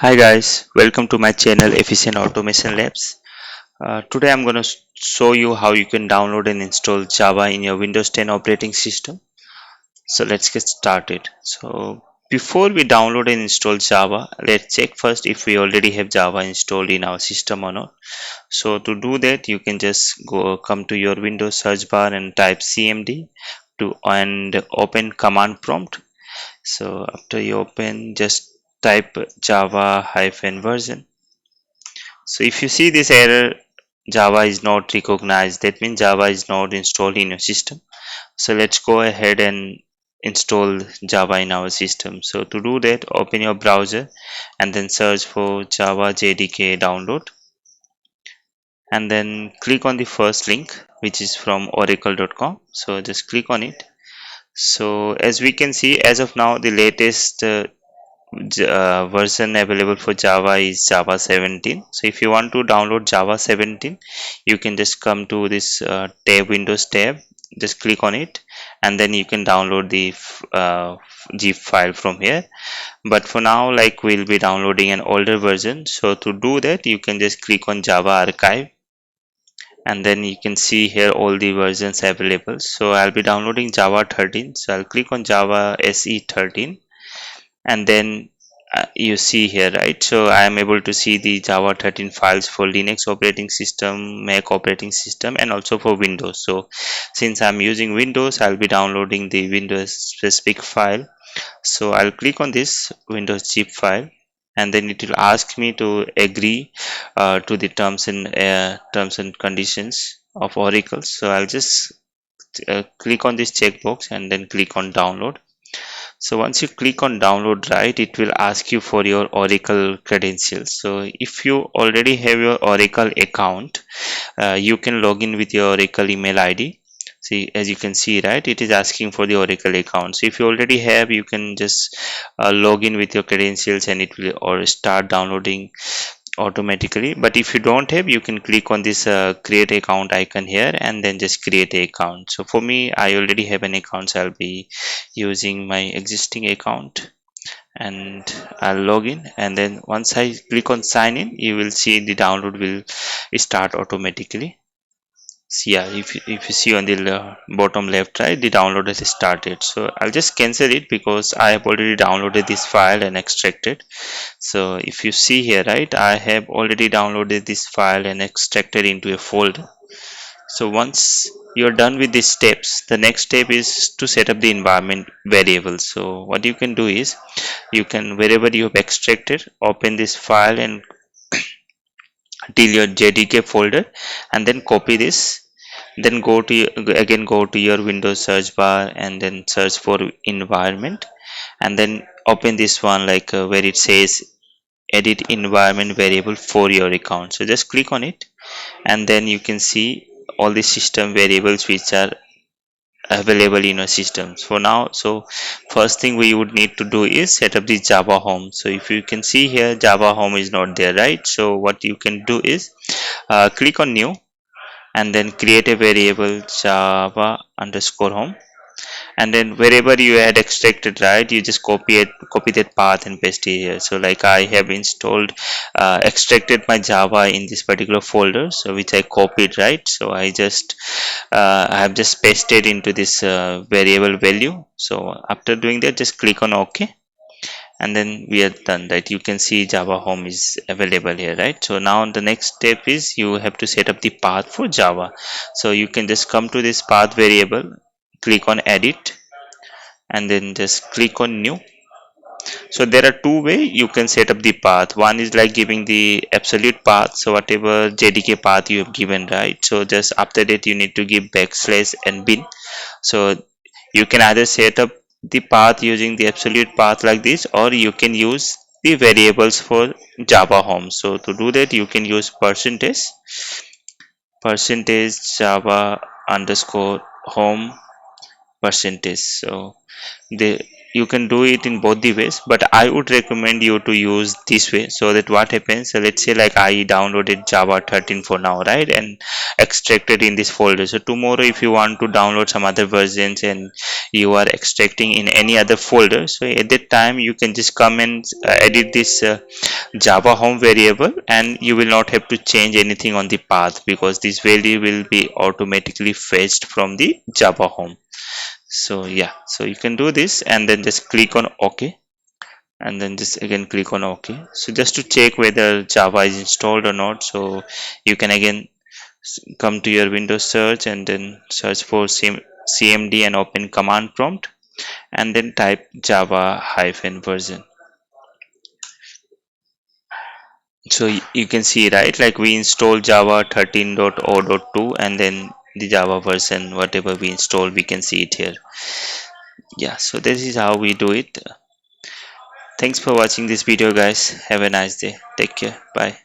Hi guys, welcome to my channel Efficient Automation Labs. Today I'm going to show you how you can download and install Java in your Windows 10 operating system. So let's get started. So before we download and install Java, let's check first if we already have Java installed in our system or not. So to do that, you can just come to your Windows search bar and type CMD and open command prompt. So after you open, just type Java hyphen version. So if you see this error, Java is not recognized, that means Java is not installed in your system. So let's go ahead and install Java in our system. So to do that, open your browser and then search for Java JDK download, and then click on the first link, which is from oracle.com. So just click on it. So as we can see, as of now, the latest version available for Java is Java 17. So if you want to download Java 17, you can just come to this Windows tab, just click on it, and then you can download the zip file from here. But for now, like, we'll be downloading an older version. So to do that, you can just click on Java archive, and then you can see here all the versions available. So I'll be downloading Java 13. So I'll click on Java SE 13, and then you see here, right? So I am able to see the Java 13 files for Linux operating system, Mac operating system, and also for Windows. So since I'm using Windows, I'll be downloading the Windows specific file. So I'll click on this Windows zip file, and then it will ask me to agree to the terms and conditions of Oracle. So I'll just click on this checkbox and then click on download. So once you click on download, right, it will ask you for your Oracle credentials. So if you already have your Oracle account, you can log in with your Oracle email ID. See, as you can see, right, it is asking for the Oracle account. So if you already have, you can just log in with your credentials, and it will or start downloading automatically. But if you don't have, you can click on this create account icon here, and then just create an account. So for me, I already have an account, so I'll be using my existing account, and I'll log in. And then once I click on sign in, you will see the download will start automatically. So yeah, if you see on the bottom left, right, the download has started. So I'll just cancel it because I have already downloaded this file and extracted. So if you see here, right, I have already downloaded this file and extracted into a folder. So once you're done with these steps, the next step is to set up the environment variable. So what you can do is, you can, wherever you have extracted, open this file and till your JDK folder, and then copy this. Then go to your Windows search bar and then search for environment, and then open this one, like where it says edit environment variable for your account. So just click on it, and then you can see all the system variables which are available in your systems for now. So first thing we would need to do is set up the Java home. So if you can see here, Java home is not there, right? So what you can do is, click on new, and then create a variable Java underscore home, and then wherever you had extracted, right, you just copy that path and paste it here. So like, I have installed extracted my Java in this particular folder, so which I copied, right? So I have just pasted into this variable value. So after doing that, just click on OK, and then we are done, right? You can see Java home is available here, right? So now the next step is, you have to set up the path for Java. So you can just come to this path variable, click on edit, and then just click on new. So there are two way you can set up the path. One is like giving the absolute path, so whatever JDK path you have given, right? So just after that, you need to give backslash and bin. So you can either set up the path using the absolute path like this, or you can use the variables for Java home. So to do that, you can use percentage Java underscore home percentage. So the you can do it in both the ways, but I would recommend you to use this way. So that what happens, so let's say like I downloaded Java 13 for now, right, and extracted in this folder. So tomorrow if you want to download some other versions and you are extracting in any other folder, so at that time you can just come and edit this Java home variable, and you will not have to change anything on the path, because this value will be automatically fetched from the Java home. So yeah, so you can do this and then just click on OK, and then just again click on OK. So just to check whether Java is installed or not, so you can again come to your Windows search and then search for cmd and open command prompt, and then type Java hyphen version. So you can see, right, like we installed Java 13.0.2, and then the Java version whatever we installed, we can see it here. Yeah, so this is how we do it. Thanks for watching this video, guys. Have a nice day. Take care. Bye.